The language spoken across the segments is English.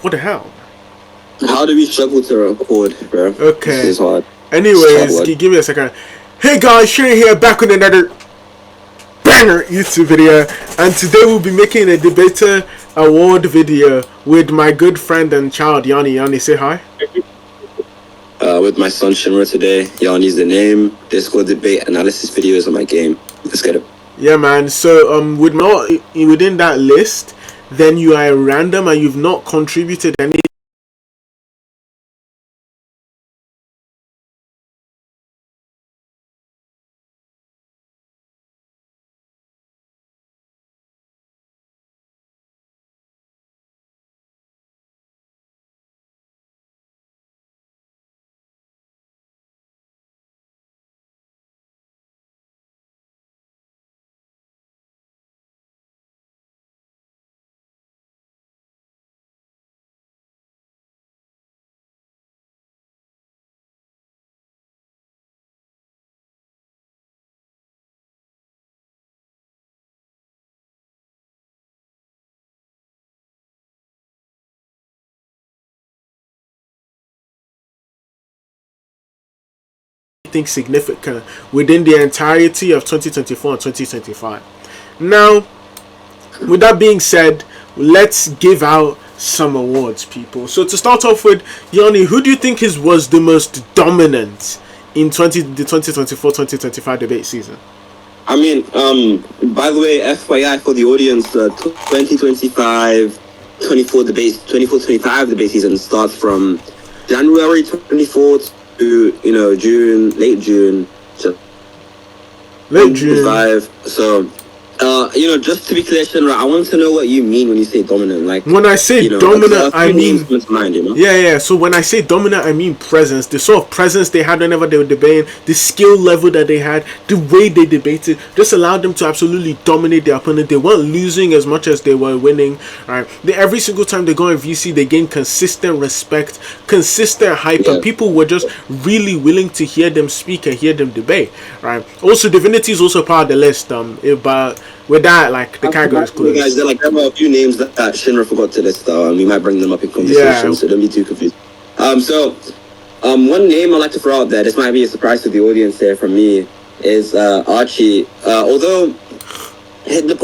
What the hell? How do we struggle to record, bro? Okay. This is hard. Anyways, give me a second. Hey guys, Shane here, back with another banger YouTube video, and today we'll be making a debater award video with my good friend and child Yanni. Yanni, say hi. With my son Shinra today. Yanni's the name. Discord debate analysis videos on my game. Let's get it. Yeah, man. So within that list, then you are random and you've not contributed any. Think significant within the entirety of 2024 and 2025. Now, with that being said, let's give out some awards, people. So to start off with, Yanni, who do you think was the most dominant in the 2024-2025 debate season? I mean, by the way, FYI for the audience, 2025-24 24-25 debate season starts from January 24th to late June. So late June. 5. So just to be clear, Shinra, I want to know what you mean when you say dominant. Like, when I say dominant, I mean mind, yeah. So when I say dominant, I mean presence. The sort of presence they had whenever they were debating, the skill level that they had, the way they debated, just allowed them to absolutely dominate their opponent. They weren't losing as much as they were winning. Right? Every single time they go in VC, they gain consistent respect, consistent hype, and people were just really willing to hear them speak and hear them debate. Right? Also, Divinity is also part of the list. But with that, like, the category is closed. Guys, there are a few names that Shinra forgot to list, and we might bring them up in conversation, so don't be too confused. One name I'd like to throw out there, this might be a surprise to the audience here from me, is Archie. Although the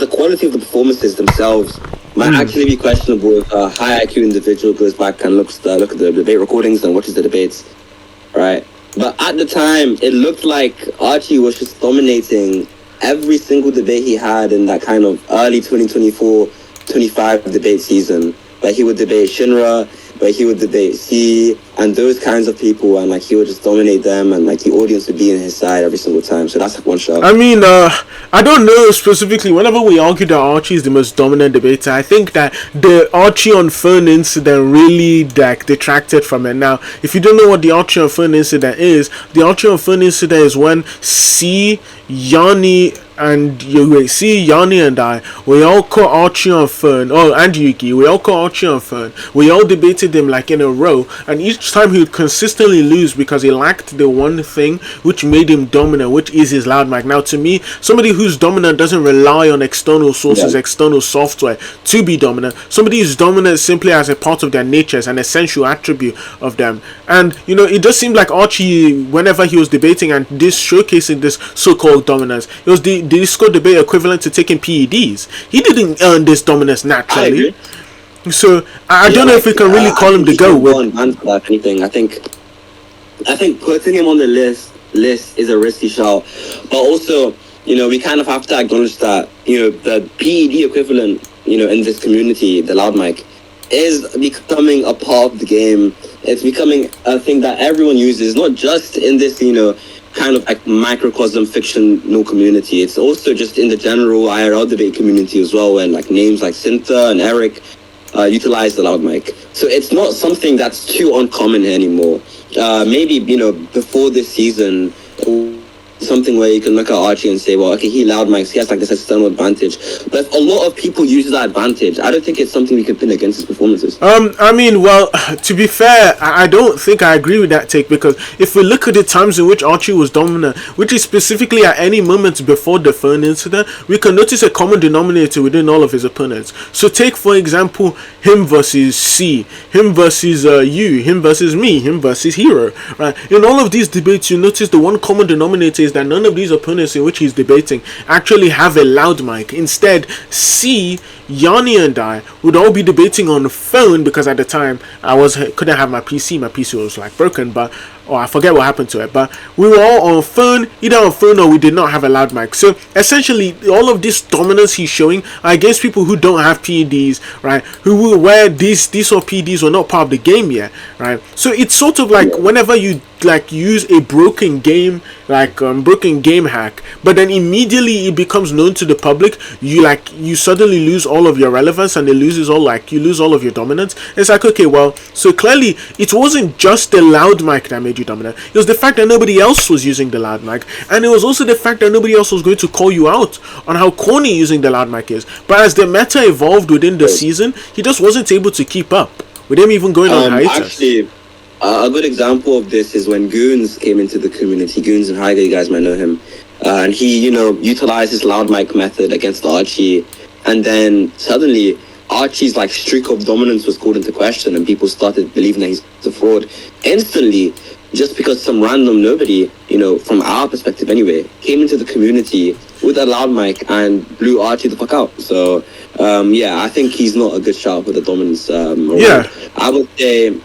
quality of the performances themselves might actually be questionable if a high IQ individual goes back and look at the debate recordings and watches the debates, right? But at the time, it looked like Archie was just dominating every single debate he had in that kind of early 2024-25 debate season. Like, he would debate Shinra, but he would debate C and those kinds of people, and like he would just dominate them, and like the audience would be on his side every single time. So that's like one shot. I mean, I don't know specifically. Whenever we argue that Archie is the most dominant debater, I think that the Archie on phone incident really detracted from it. Now, if you don't know what the Archie on phone incident is, the Archie on phone incident is when Yanni and I, we all caught Archie on phone. Oh, and Yuki, we all caught Archie on phone. We all debated him like in a row, and each time he would consistently lose because he lacked the one thing which made him dominant, which is his loud mic. Now, to me, somebody who's dominant doesn't rely on external sources, external software to be dominant. Somebody who's dominant simply as a part of their nature, as an essential attribute of them. And it just seemed like Archie, whenever he was debating and showcasing this so-called dominance, it was the Discord debate equivalent to taking PEDs. He didn't earn this dominance naturally. So I don't know if we can really call him the GOAT. I think putting him on the list is a risky shout, but also we kind of have to acknowledge that the PED equivalent in this community, the loud mic, is becoming a part of the game. It's becoming a thing that everyone uses, not just in this kind of like microcosm fictional community. It's also just in the general IRL debate community as well, when like names like Syntha and Eric utilize the loud mic. So it's not something that's too uncommon anymore. Maybe before this season, something where you can look at Archie and say, well, okay, he loud mics, he has like this external advantage. But if a lot of people use that advantage, I don't think it's something we can pin against his performances. I mean, well, to be fair, I don't think I agree with that take, because if we look at the times in which Archie was dominant, which is specifically at any moment before the phone incident, we can notice a common denominator within all of his opponents. So take, for example, him versus C, him versus you, him versus me, him versus Hero, right? In all of these debates, you notice the one common denominator is that none of these opponents in which he's debating actually have a loud mic. Instead, C, Yanni and I would all be debating on the phone, because at the time couldn't have my PC. My PC was like broken, but I forget what happened to it. But we were all on phone, either on phone or we did not have a loud mic. So essentially, all of this dominance he's showing are against people who don't have PEDs, right? Who where these sort of PEDs were not part of the game yet, right? So it's sort of like whenever you like use a broken game, like broken game hack, but then immediately it becomes known to the public, you suddenly lose all of your relevance, and you lose all of your dominance. It's like, okay, well, so clearly it wasn't just the loud mic that made you dominant. It was the fact that nobody else was using the loud mic, and it was also the fact that nobody else was going to call you out on how corny using the loud mic is. But as the meta evolved within the season, he just wasn't able to keep up with him even going on hiatus. Actually, a good example of this is when Goons came into the community. Goons and Hyga, you guys might know him. And he, utilized his loud mic method against Archie. And then suddenly, Archie's like streak of dominance was called into question, and people started believing that he's a fraud. Instantly, just because some random nobody, from our perspective anyway, came into the community with a loud mic and blew Archie the fuck out. So, I think he's not a good shout for the dominance. I would say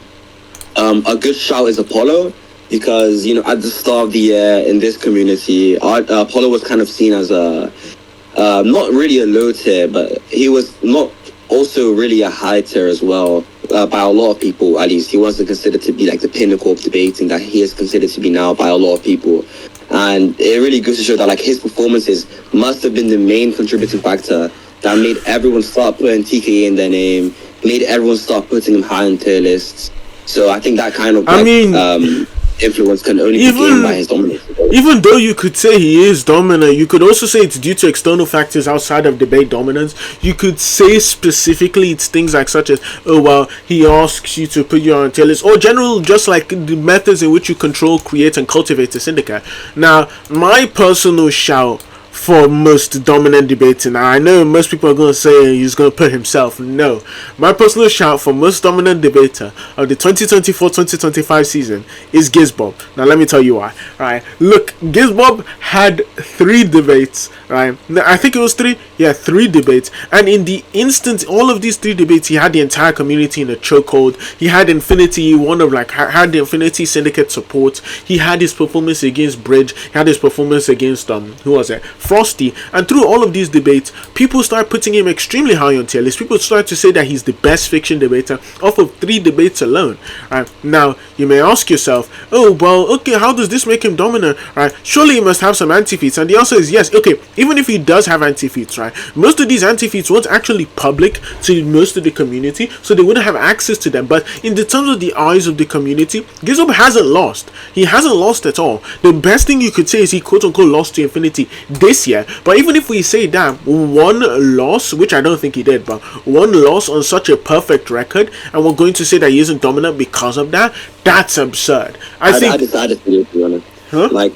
a good shout is Apollo, because, at the start of the year in this community, Apollo was kind of seen as not really a low tier, but he was not also really a high tier as well. By a lot of people, at least. He wasn't considered to be like the pinnacle of debating that he is considered to be now by a lot of people. And it really goes to show that like his performances must have been the main contributing factor that made everyone start putting TKA in their name, made everyone start putting him high on tier lists. So I think that kind of influence can only be gained by his dominance. Even though you could say he is dominant, you could also say it's due to external factors outside of debate dominance. You could say specifically it's things like such as, oh well, he asks you to put you on tier list, or general, just like the methods in which you control, create, and cultivate a syndicate. Now, my personal shout for most dominant debating, I know most people are going to say he's going to put himself. No, my personal shout for most dominant debater of the 2024-2025 season is Gizbob. Now let me tell you why. Right, look, Gizbob had 3 debates. Right, I think it was 3. Yeah, 3 debates, and in the instant, all of these 3 debates, he had the entire community in a chokehold. He had Infinity, had the Infinity Syndicate support. He had his performance against Bridge. He had his performance against who was it? Frosty. And through all of these debates, people start putting him extremely high on tier list. People start to say that he's the best fiction debater off of 3 debates alone. Right, now you may ask yourself, oh well, okay, how does this make him dominant? Right, surely he must have some anti-feats, and the answer is yes. Okay, even if he does have anti-feats, right, most of these anti-feats weren't actually public to most of the community, so they wouldn't have access to them. But in the terms of the eyes of the community, Gizbob hasn't lost. He hasn't lost at all. The best thing you could say is he quote-unquote lost to Infinity this year. But even if we say that, one loss, which I don't think he did, but one loss on such a perfect record, and we're going to say that he isn't dominant because of that, that's absurd. I decided to be honest. Huh? Like,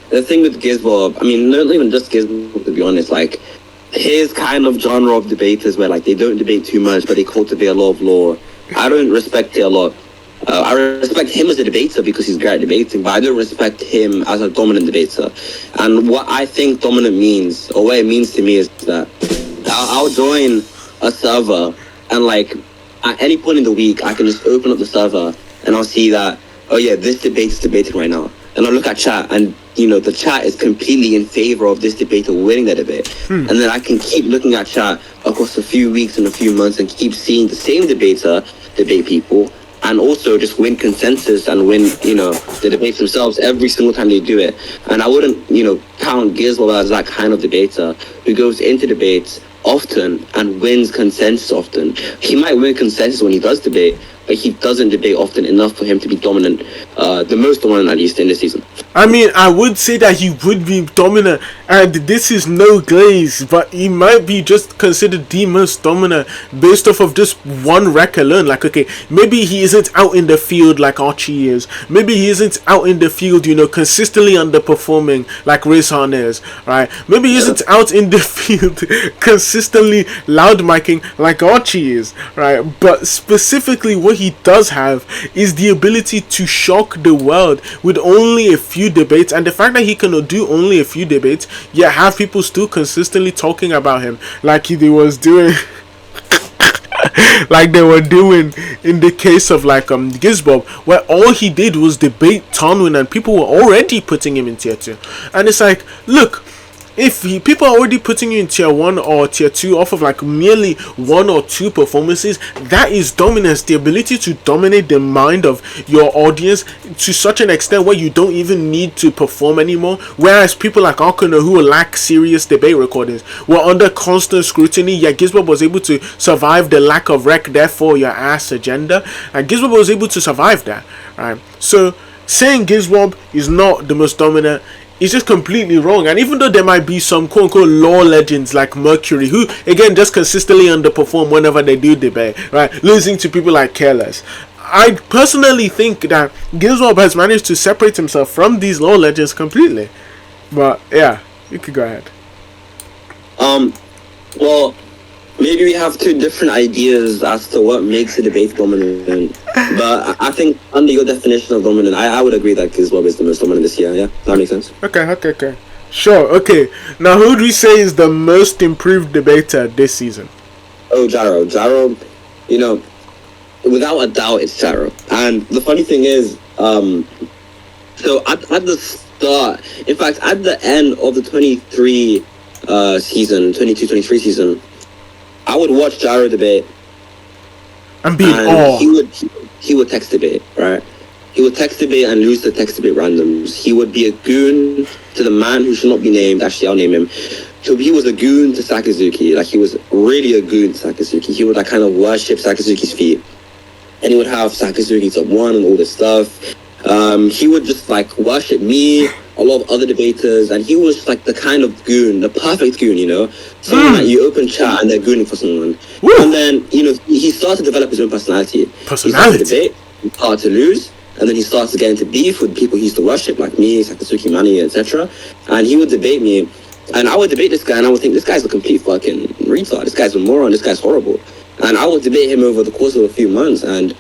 the thing with Gizbob, I mean, not even just Gizbob, to be honest, like, his kind of genre of debaters where, like, they don't debate too much, but they cultivate a lot of lore. I don't respect it a lot. I respect him as a debater because he's great at debating, but I don't respect him as a dominant debater. And what I think dominant means, or what it means to me, is that I'll join a server, and, like, at any point in the week, I can just open up the server, and I'll see that, oh yeah, this debate is debating right now. And I'll look at chat, and the chat is completely in favor of this debater winning the debate. And then I can keep looking at chat across a few weeks and a few months and keep seeing the same debater debate people, and also just win consensus and win, the debates themselves every single time they do it. And I wouldn't, count Gizbob as that kind of debater who goes into debates often and wins consensus often. He might win consensus when he does debate, but he doesn't debate often enough for him to be dominant, the most dominant at least in this season. I mean, I would say that he would be dominant, and this is no glaze, but he might be just considered the most dominant based off of just one record alone. Like, okay, maybe he isn't out in the field like Archie is. Maybe he isn't out in the field, consistently underperforming like Rizhan is, right? Maybe he isn't out in the field consistently loud micing like Archie is, right? But specifically, what he does have is the ability to shock the world with only a few debates, and the fact that he can do only a few debates yet have people still consistently talking about him like they was doing like they were doing in the case of like Gizbob, where all he did was debate Tonwin and people were already putting him in tier 2. And it's like, look, if people are already putting you in tier 1 or tier 2 off of like merely 1 or 2 performances, that is dominance. The ability to dominate the mind of your audience to such an extent where you don't even need to perform anymore. Whereas people like Arkono, who lack serious debate recordings, were under constant scrutiny, yet Gizbob was able to survive the lack of rec, therefore your ass agenda. And Gizbob was able to survive that, right? So saying Gizbob is not the most dominant, it's just completely wrong. And even though there might be some quote-unquote lore legends like Mercury, who again just consistently underperform whenever they do debate, right, losing to people like Careless, I personally think that Gizbob has managed to separate himself from these lore legends completely. But yeah, you could go ahead. Well, maybe we have two different ideas as to what makes a debate dominant. But I think under your definition of dominant, I would agree that Gizbob is the most dominant this year. Yeah, that makes sense. Okay. Sure, okay. Now, who do we say is the most improved debater this season? Oh, Jaro. Jaro, without a doubt, it's Jaro. And the funny thing is, so at the start, in fact, at the end of the 23 season, 22-23 season, I would watch Jaro debate, and be in awe. He would text debate, right? He would text debate and lose the text debate randoms. He would be a goon to the man who should not be named. Actually, I'll name him. So he was a goon to Sakazuki. Like, he was really a goon to Sakazuki. He would like kind of worship Sakazuki's feet, and he would have Sakazuki top 1 and all this stuff. He would just like worship me, a lot of other debaters, and he was like the kind of goon, the perfect goon, someone that you open chat and they're gooning for someone. Woo. And then, he started to develop his own personality. He started to debate, he started to lose, and then he started to get into beef with people he used to worship, like me, Sakazuki, Mani, etc. And he would debate me, and I would debate this guy, and I would think, this guy's a complete fucking retard, this guy's a moron, this guy's horrible. And I would debate him over the course of a few months, and,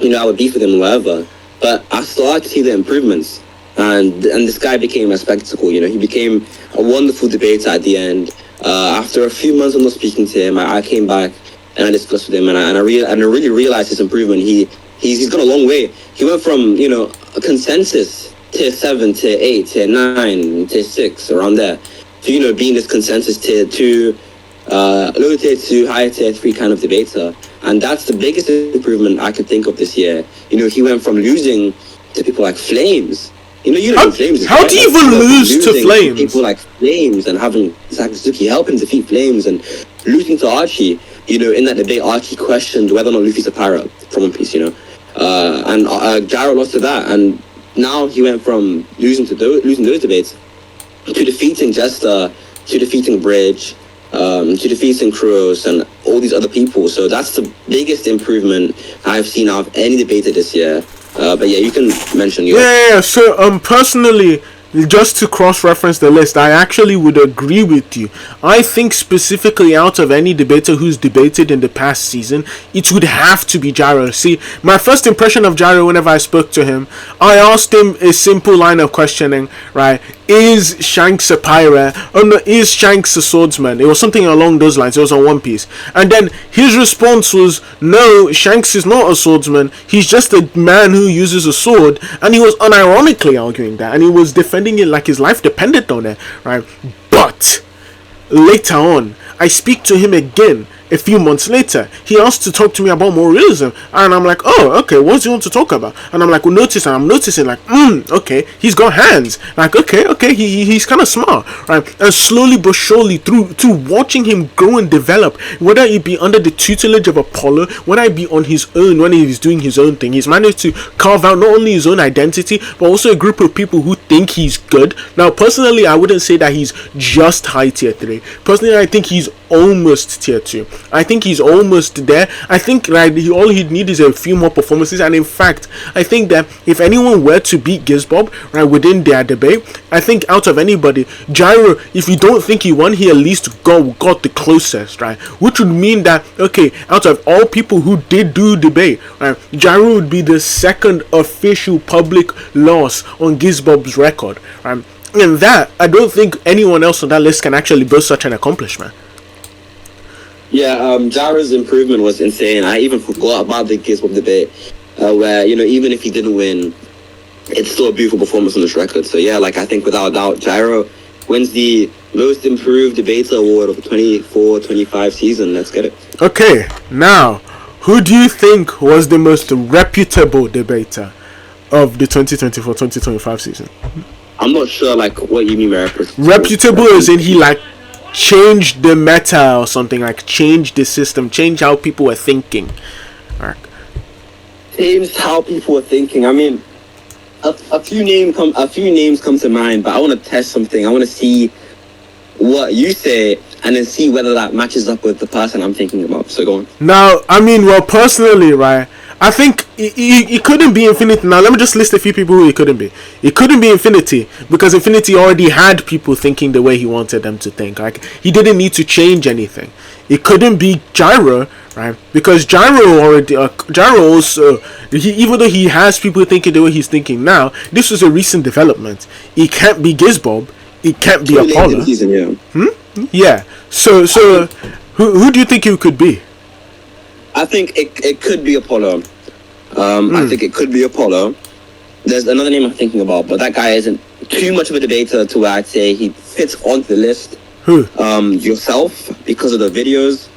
I would beef with him and whatever. But I started to see the improvements, and this guy became a spectacle. He became a wonderful debater at the end. After a few months of not speaking to him, I came back and I discussed with him, and I really realized his improvement. He's gone a long way. He went from a consensus tier 7, tier 8, tier 9, tier 6, around there, to being this consensus tier 2, low tier 2, high tier 3 kind of debater. And that's the biggest improvement I could think of this year. He went from losing to people like Flames. Flames. How do you even lose to Flames? People like Flames, and having Sakazuki help him defeat Flames, and losing to Archie. In that debate, Archie questioned whether or not Luffy's a pirate from One Piece. And Jaro lost to that, and now he went from losing those debates to defeating Jester, to defeating Bridge, to defeating Kroos and all these other people. So that's the biggest improvement I've seen out of any debater this year. But yeah, you can mention yours. Yeah. So personally, just to cross-reference the list, I actually would agree with you. I think specifically out of any debater who's debated in the past season, it would have to be Jaro. See, my first impression of Jaro whenever I spoke to him, I asked him a simple line of questioning, right? Is Shanks a pirate? Or no, is Shanks a swordsman? It was something along those lines. It was on One Piece. And then his response was, no, Shanks is not a swordsman. He's just a man who uses a sword. And he was unironically arguing that. And he was defending it like his life depended on it, right? But later on, I speak to him again a few months later, he asked to talk to me about more realism, and I'm like, oh, okay, what do you want to talk about? And I'm like, well, I'm noticing, like, okay, he's got hands, like, okay, he's kind of smart, right? And slowly but surely, through watching him grow and develop, whether it be under the tutelage of Apollo, whether it be on his own, when he's doing his own thing, he's managed to carve out not only his own identity, but also a group of people who think he's good. Now, personally, I wouldn't say that he's just high tier 3. Personally, I think he's almost tier 2. I think he's almost there. I think all he'd need is a few more performances, and in fact, I think that if anyone were to beat Gizbob within their debate, I think out of anybody, Gyro, if you don't think he won, he at least got the closest, right? Which would mean that, okay, out of all people who did do debate, Gyro would be the second official public loss on Gizbob's record, right? And that, I don't think anyone else on that list can actually boast such an accomplishment. Yeah, Gyro's improvement was insane. I even forgot about the Gizbob debate, where, even if he didn't win, it's still a beautiful performance on this record. So yeah, like, I think without a doubt, Gyro wins the most improved debater award of the 24-25 season. Let's get it. Okay, now, who do you think was the most reputable debater of the 2024-2025 season? I'm not sure, like, what you mean by reputable as in he, like, changed the meta or something, like, changed the system, changed how people were thinking. Right. Changed how people were thinking. I mean, a few names come to mind, but I want to test something. I want to see what you say and then see whether that matches up with the person I'm thinking about. So go on. Now, I mean, well, personally, right, I think it couldn't be Infinity. Now, let me just list a few people who it couldn't be. It couldn't be Infinity because Infinity already had people thinking the way he wanted them to think. Like, he didn't need to change anything. It couldn't be Gyro, right? Because Gyro also, even though he has people thinking the way he's thinking now, this was a recent development. It can't be Gizbob. It can't be Apollo. Season, yeah. Yeah. So who do you think it could be? I think it could be Apollo. I think it could be Apollo. There's another name I'm thinking about, but that guy isn't too much of a debater to where I'd say he fits onto the list. Who? Yourself, because of the videos.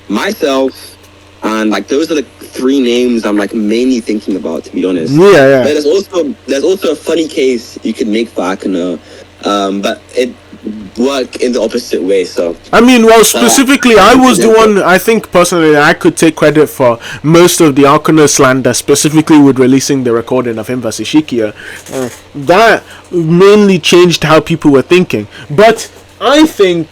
Myself, and like those are the three names I'm like mainly thinking about, to be honest. Yeah. But there's also a funny case you could make for Akana, but it work in the opposite way. So I mean, well, specifically, I was the one. I think personally, I could take credit for most of the Alcana slander, specifically with releasing the recording of him versus Shikia. That mainly changed how people were thinking. But I think,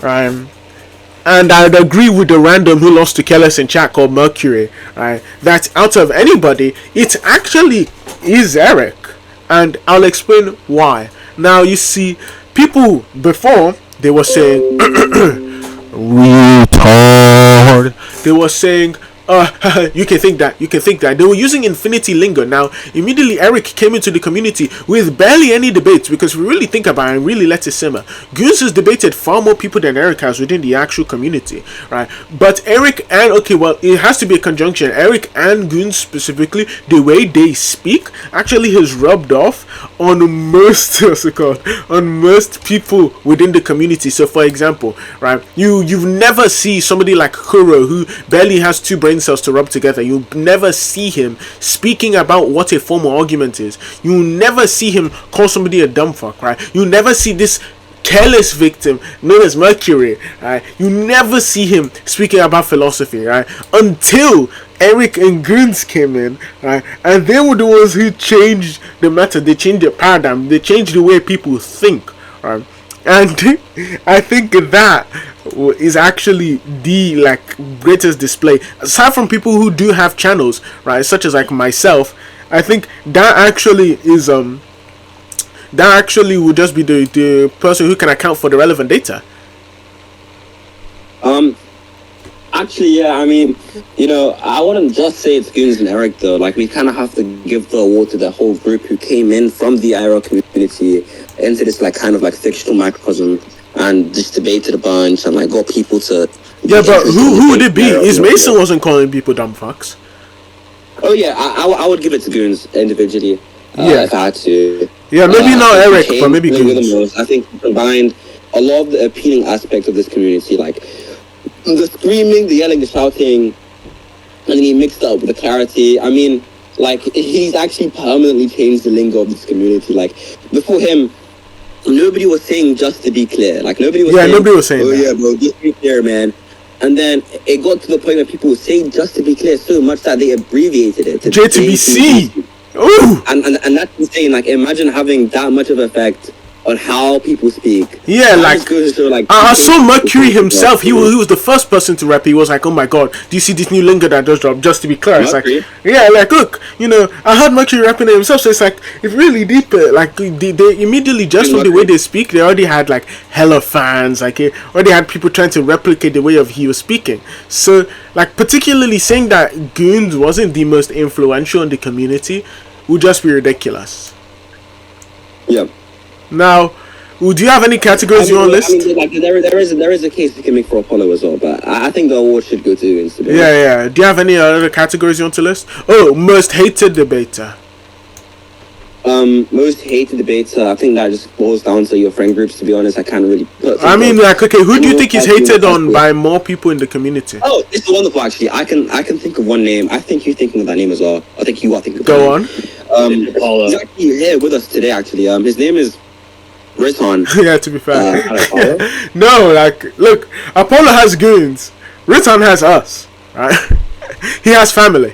and I'd agree with the random who lost to Kellis in chat called Mercury, right, that out of anybody, it actually is Eric, and I'll explain why. Now, you see, people before, they were saying retard. They were saying you can think that. They were using infinity lingo. Now, immediately Eric came into the community with barely any debates, because if we really think about it and really let it simmer, Goons has debated far more people than Eric has within the actual community, right? But Eric and, okay, well, it has to be a conjunction. Eric and Goons specifically, the way they speak actually has rubbed off on most, on most people within the community. So, for example, right, you've never see somebody like Kuro, who barely has two brain cells to rub together. You'll never see him speaking about what a formal argument is. You'll never see him call somebody a dumb fuck, right? You'll never see this careless victim known as Mercury, right? You never see him speaking about philosophy, right? Until Eric and Goons came in, right? And they were the ones who changed the matter. They changed the paradigm. They changed the way people think, right? And I think that is actually the greatest display, aside from people who do have channels, right, such as like myself. I think that actually is that actually would just be the person who can account for the relevant data. Actually, yeah, I mean, I wouldn't just say it's Goons and Eric, though. Like, we kind of have to give the award to the whole group who came in from the IRL community into this, kind of fictional microcosm and just debated a bunch and, got people to... Yeah, but who would it be? Is Mason wasn't calling people dumb fucks? Oh, yeah, I would give it to Goons individually. Yeah. If I had to. Yeah, maybe not Eric, but maybe Goons. I think he combined a lot of the appealing aspects of this community, the screaming, the yelling, the shouting, and then he mixed it up with the clarity. I mean, like, he's actually permanently changed the lingo of this community. Like, before him, nobody was saying just to be clear. Like, nobody was saying, nobody was saying oh that. yeah, bro, just be clear, man. And then it got to the point where people were saying just to be clear so much that they abbreviated it to JTBC. Ooh. And that's insane. Like, imagine having that much of effect on how people speak. Yeah, That like, just goes to show, like, I saw Mercury himself. He was the first person to rap. He was like, "Oh my god, do you see this new lingo that just dropped?" Just to be clear, it's like, Mercury? yeah, like, look, I heard Mercury rapping it himself. So it's like, it's really deep. Like, they immediately, just from the way they speak, they already had like hella fans. Like, it already had people trying to replicate the way of he was speaking. So, like, particularly saying that Goons wasn't the most influential in the community would just be ridiculous. Yeah. Now, do you have any categories you want to list? I mean, like, there is a case you can make for Apollo as well, but I think the award should go to Instagram. Yeah. Do you have any other categories you want to list? Oh, most hated debater. Most hated debater. I think that just boils down to your friend groups. To be honest, I can't really put. I mean, like, okay, who do you think is hated on by more people in the community? Oh, this is wonderful. Actually, I can think of one name. I think you're thinking of that name as well. I think you are thinking of that Go name. on. Apollo. He's actually here with us today. Actually, his name is Rizhan. Yeah, to be fair. Apollo. No, like, look, Apollo has goons. Ritan has us, right? He has family.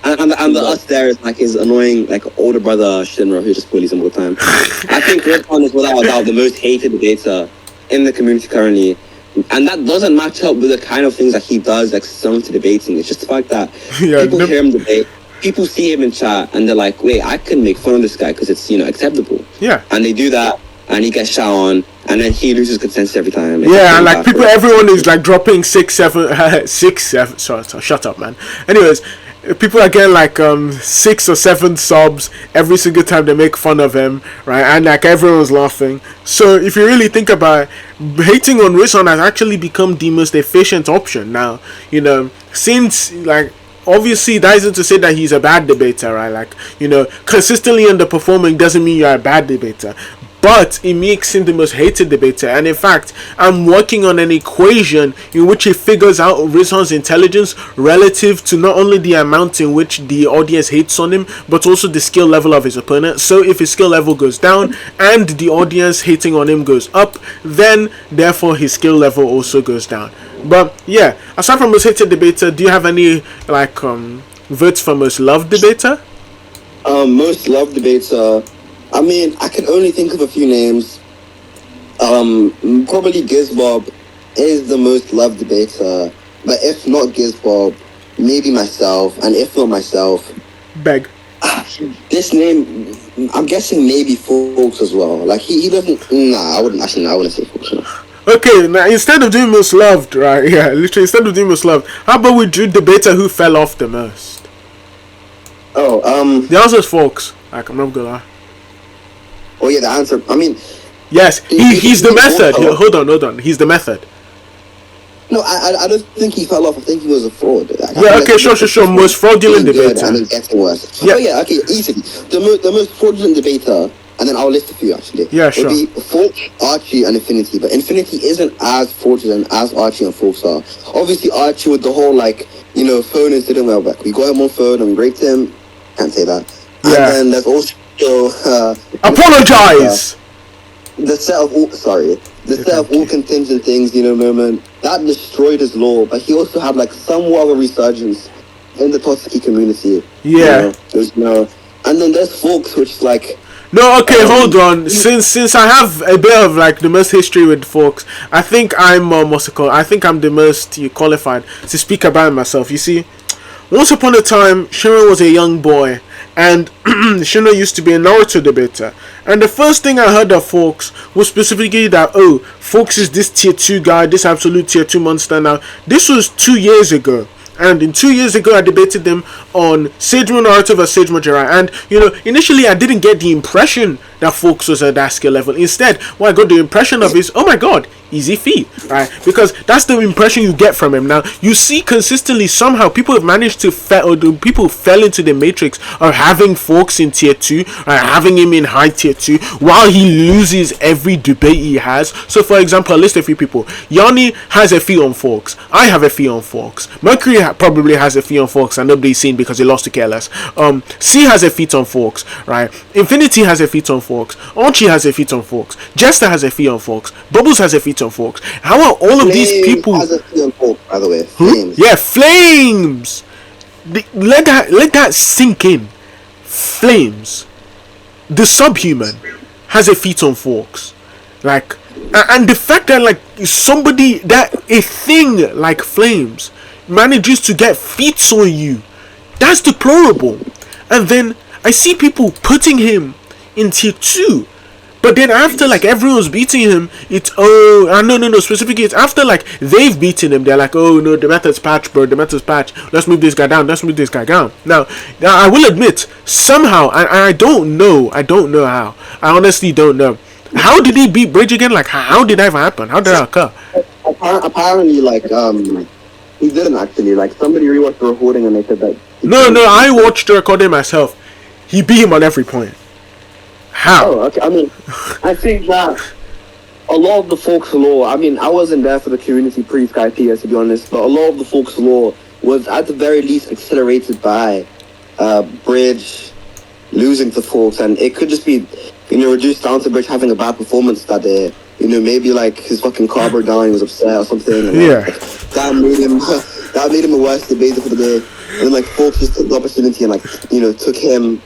And the us there is like his annoying like older brother Shinra who just bullies him all the time. I think Rizhan is without a doubt the most hated debater in the community currently. And that doesn't match up with the kind of things that he does, like similar to debating. It's just the fact that people hear him debate, people see him in chat, and they're like, wait, I can make fun of this guy because it's, acceptable. Yeah. And they do that, and he gets shot on, and then he loses consensus every time. Yeah, and like everyone is like dropping 6, 7, 6, 7. Sorry, shut up, man. Anyways, people are getting like 6 or 7 subs every single time they make fun of him, right? And like everyone's laughing. So if you really think about it, hating on Rizhan has actually become the most efficient option now. Since like obviously that isn't to say that he's a bad debater, right? Like, consistently underperforming doesn't mean you're a bad debater. But it makes him the most hated debater. And in fact, I'm working on an equation in which it figures out Rizhan's intelligence relative to not only the amount in which the audience hates on him, but also the skill level of his opponent. So if his skill level goes down and the audience hating on him goes up, then therefore his skill level also goes down. But yeah, aside from most hated debater, do you have any like votes for most loved debater? Most loved debater. I mean, I can only think of a few names. Probably Gizbob is the most loved debater, but if not Gizbob, maybe myself, and if not myself, Beg. This name, I'm guessing maybe Folks as well. Like he doesn't. Nah, I wouldn't say Folks. No. Okay, now instead of doing most loved, right? Yeah, literally instead of doing most loved, how about we do debater who fell off the most? Oh, the answer is Folks. Like, I'm not gonna lie. Oh yeah, the answer. I mean, yes, he's the method. Hold on. He's the method. No, I don't think he fell off. I think he was a fraud. Yeah, okay, sure. Most fraudulent debater. And it's getting worse. Yeah. Oh yeah, okay, easily. The most fraudulent debater, and then I'll list a few actually. Yeah, sure. Would be Folks, Archie, and Infinity. But Infinity isn't as fraudulent as Archie and Folks are. Obviously, Archie with the whole phone incident where we got him on phone and we raped him. Can't say that. Yeah. And then there's also apologize. The set of all contingent things, moment that destroyed his law, but he also had somewhat of a resurgence in the Totsuki community. Yeah. And then there's Folks, which no, okay, hold on. Since I have a bit of the most history with Folks, I think I'm I think I'm the most qualified to speak about myself. You see, once upon a time, Shinra was a young boy. And Shinra used to be a Naruto debater. And the first thing I heard of Folks was specifically that, Folks is this tier 2 guy, this absolute tier 2 monster. Now, this was 2 years ago. And in 2 years ago, I debated them on Sejima Naruto vs Sejima Jiraiya. And, initially I didn't get the impression that Folks was at that skill level. Instead, what I got the impression of is, oh my god, easy feat, right? Because that's the impression you get from him. Now, you see consistently somehow people have managed to people fell into the matrix of having Folks in tier 2, having him in high tier 2, while he loses every debate he has. So, for example, I'll list a few people. Yanni has a feat on Folks. I have a feat on Folks. Mercury probably has a feat on Folks and nobody's seen because he lost to Careless. C has a feat on Folks, right? Infinity has a feat on Folks. Archie has a feat on Folks. Jester has a feat on Folks. Bubbles has a feat on Folks. How are all of these people? Has a feat on Folks, by the way. Flames. Yeah, Flames. Let that sink in. Flames, the subhuman, has a feat on Folks. Like, and the fact that a thing like Flames manages to get feats on you, that's deplorable. And then I see people putting him in tier 2, but then after everyone's beating him, it's no, specifically it's after they've beaten him, they're like, oh no, the method's patch, bro, the method's patch, let's move this guy down. Now I will admit, somehow, I don't know how, I honestly don't know, how did he beat Bridge again? How did that even happen? How did that occur? Apparently, he didn't actually. Somebody rewatched the recording and they said that. No, I watched the recording myself. He beat him on every point. How? Oh, okay. I mean, I think that a lot of the Folks lore, I mean, I wasn't there for the community pre-Skypiea, to be honest, but a lot of the Folks lore was at the very least accelerated by Bridge losing to Folks, and it could just be, reduced down to Bridge having a bad performance that day. Maybe his fucking car broke down, he was upset or something. And, that made him a worse debater for the day. And then Folks just took the opportunity and took him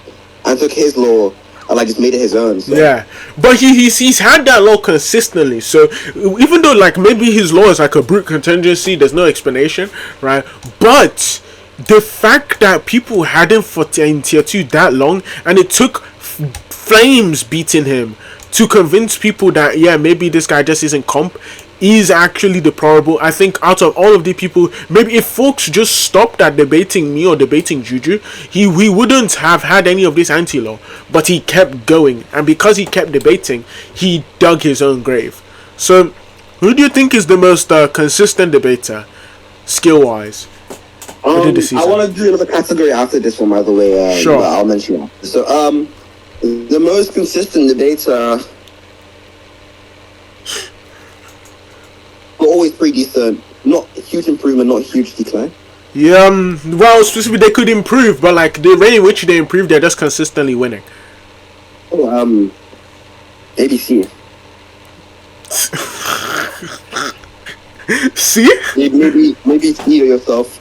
and took his lore and just made it his own. So. Yeah, but he's had that lore consistently. So even though maybe his lore is a brute contingency, there's no explanation, right? But the fact that people had him in tier 2 that long, and it took Flames beating him to convince people that maybe this guy just isn't comp, is actually deplorable. I think out of all of the people, maybe if Folks just stopped at debating me or debating Juju, he wouldn't have had any of this anti-law, but he kept going, and because he kept debating, he dug his own grave. So who do you think is the most consistent debater skill wise? I want to do another category after this one, by the way. Sure. I'll mention it. So the most consistent debater, but always pretty decent. Not a huge improvement, not a huge decline. Yeah, well, specifically they could improve, but the way in which they improve, they're just consistently winning. Oh, ABC. See? Maybe see yourself.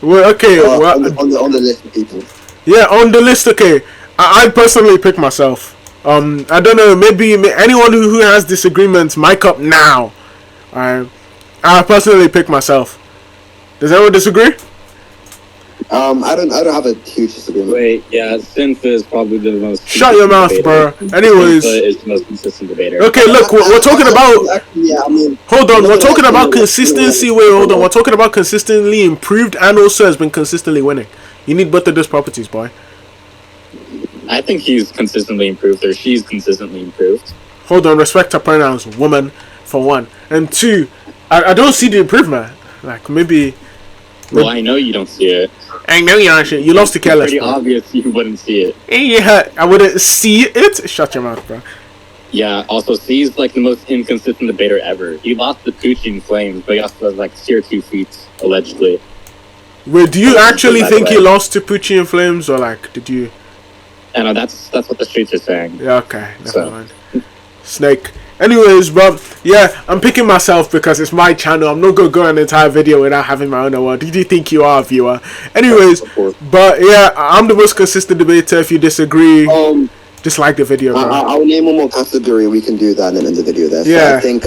Well, okay. On the list of people. Yeah, on the list. Okay, I personally pick myself. I don't know. Maybe anyone who has disagreements, mic up now. I personally pick myself. Does anyone disagree? I don't have a huge disagreement. Wait, yeah, Synth is probably the most. Shut your mouth, debater. bro. Anyways, Synth is the most consistent debater. Okay, look, we're talking about. Yeah, I mean. Hold on, we're talking about consistency. Wait, hold on. We're talking about consistently improved and also has been consistently winning. You need both of those properties, boy. I think he's consistently improved, or she's consistently improved. Hold on, respect her pronouns, woman, for one, and two. I don't see the improvement. Maybe. Well, I know you don't see it. I know you don't see it. You lost to Careless. It's pretty obvious you wouldn't see it. Yeah, I wouldn't see it. Shut your mouth, bro. Yeah, also, C's the most inconsistent debater ever. He lost the Poochie in Flames, but he also has tier 2 feats, allegedly. Wait, do you actually think he lost to Poochie in Flames, or did you? I know, that's what the streets are saying. Yeah, okay, never mind. Snake. Anyways, bro, yeah, I'm picking myself because it's my channel. I'm not gonna go an entire video without having my own award. Who do you think you are, viewer? Anyways, but yeah, I'm the most consistent debater. If you disagree, dislike the video, bro. I'll name one more category. We can do that in the video there. So yeah. I think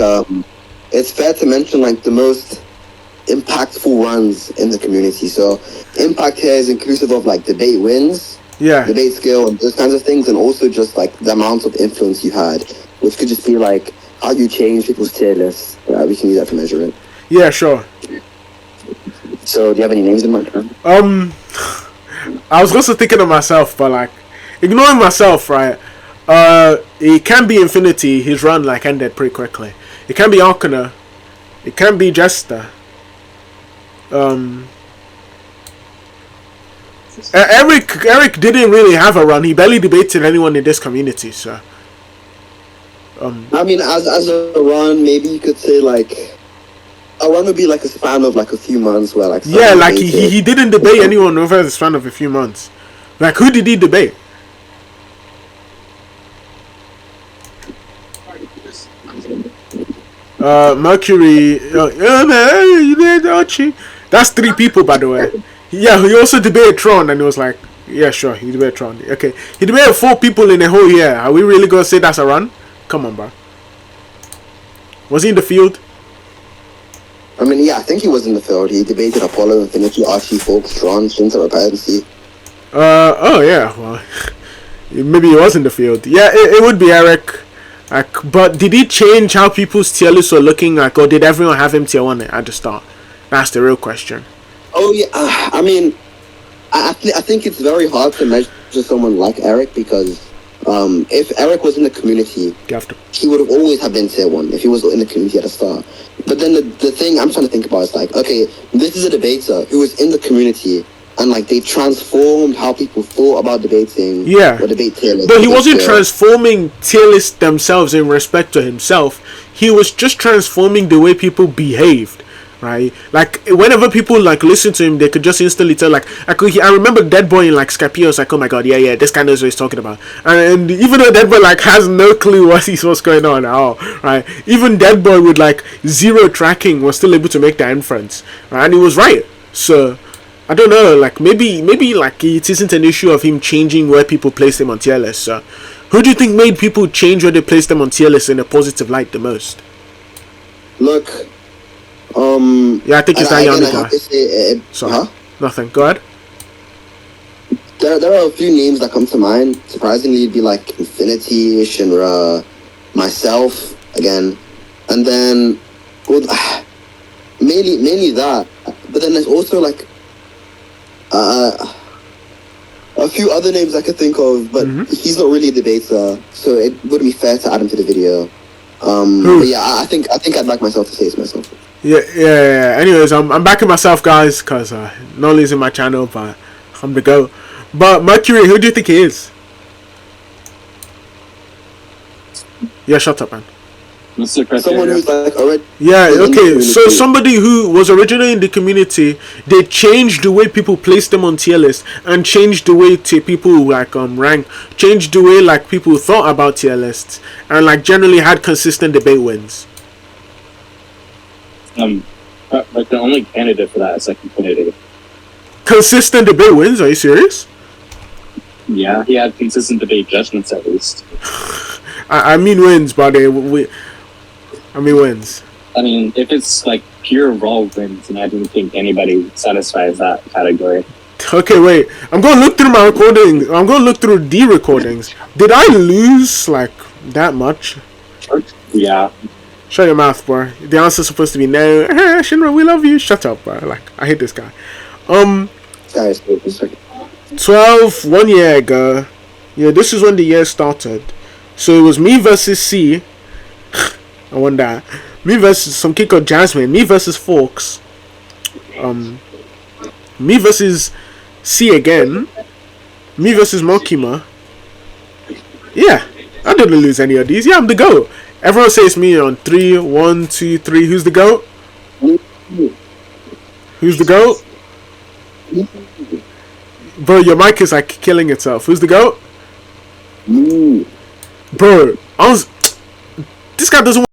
it's fair to mention the most impactful runs in the community. So impact here is inclusive of debate wins, debate skill, and those kinds of things, and also just the amount of influence you had, which could just be how you change people's tier lists. We can use that for measuring. Yeah, sure. So, do you have any names in mind? I was also thinking of myself, but like ignoring myself, right? It can be Infinity. His run like ended pretty quickly. It can be Arkana. It can be Jester. Eric didn't really have a run. He barely debated anyone in this community. So, I mean, as a run, maybe you could say like a run would be like a span of like a few months where like yeah, like he didn't debate anyone over the span of a few months. Like who did he debate? Mercury. That's 3 people, by the way. Yeah, he also debated Tron, and he was like, yeah, sure, he debated Tron. Okay, he debated 4 people in a whole year. Are we really gonna say that's a run? Come on, bro. Was he in the field? I mean, yeah, I think he was in the field. He debated Apollo, Infinity, Archie, Folks, Tron, Shinzo, Patency. Oh yeah, well, maybe he was in the field. Yeah, it would be Eric. Like, but did he change how people's tier lists were looking like, or did everyone have him tier 1 at the start? That's the real question. Oh yeah, I mean, I think it's very hard to measure someone like Eric because if Eric was in the community, he would have always have been tier 1 if he was in the community at the start. But then the thing I'm trying to think about is like, okay, this is a debater who was in the community and like they transformed how people thought about debating. Yeah, or debate tier lists. But he wasn't transforming tier lists themselves in respect to himself. He was just transforming the way people behaved. Right, like whenever people like listen to him, they could just instantly tell. Like I remember Dead Boy in like Scapio was like, oh my god, yeah, this guy knows what he's talking about. And even though Dead Boy like has no clue what's going on at all, right? Even Dead Boy with like 0 tracking was still able to make that inference, right? And he was right. So I don't know, like maybe like it isn't an issue of him changing where people place him on tier lists. So who do you think made people change where they place them on tier lists in a positive light the most? Look. Yeah, I think it's that Yanni guy. Sorry, huh? Nothing. Go ahead. There are a few names that come to mind. Surprisingly, it'd be like Infinity, Shinra, myself again, and then mainly that. But then there's also like a few other names I could think of, but he's not really a debater, so it wouldn't be fair to add him to the video. But yeah, I think I'd like myself to say it's myself. Yeah. Anyways, I'm backing myself, guys, because not only is in my channel, but I'm the GOAT. But Mercury, who do you think he is? Yeah, shut up, man. Someone who's like already. Yeah, okay. So somebody who was originally in the community, they changed the way people placed them on tier lists and changed the way people like rank, changed the way like people thought about tier lists, and like generally had consistent debate wins. Like the only candidate for that is like Infinity. Consistent debate wins? Are you serious? Yeah, he had consistent debate judgments at least. I mean wins, but wins. I mean, if it's like pure raw wins, and I don't think anybody satisfies that category. Okay, wait. I'm gonna look through my recordings. I'm gonna look through the recordings. Did I lose like that much? Yeah. Shut your mouth, bro. The answer's supposed to be no. Shinra, we love you. Shut up, bro. Like, I hate this guy. 12, 1 year ago. Yeah, this is when the year started. So it was me versus C. I won that. Me versus some kid called Jasmine. Me versus Forks. Me versus C again. Me versus Mokima. Yeah, I didn't lose any of these. Yeah, I'm the GOAT. Everyone says me on 3, 1, 2, 3. Who's the GOAT? Who's the GOAT? Bro, your mic is like killing itself. Who's the GOAT? Bro, this guy doesn't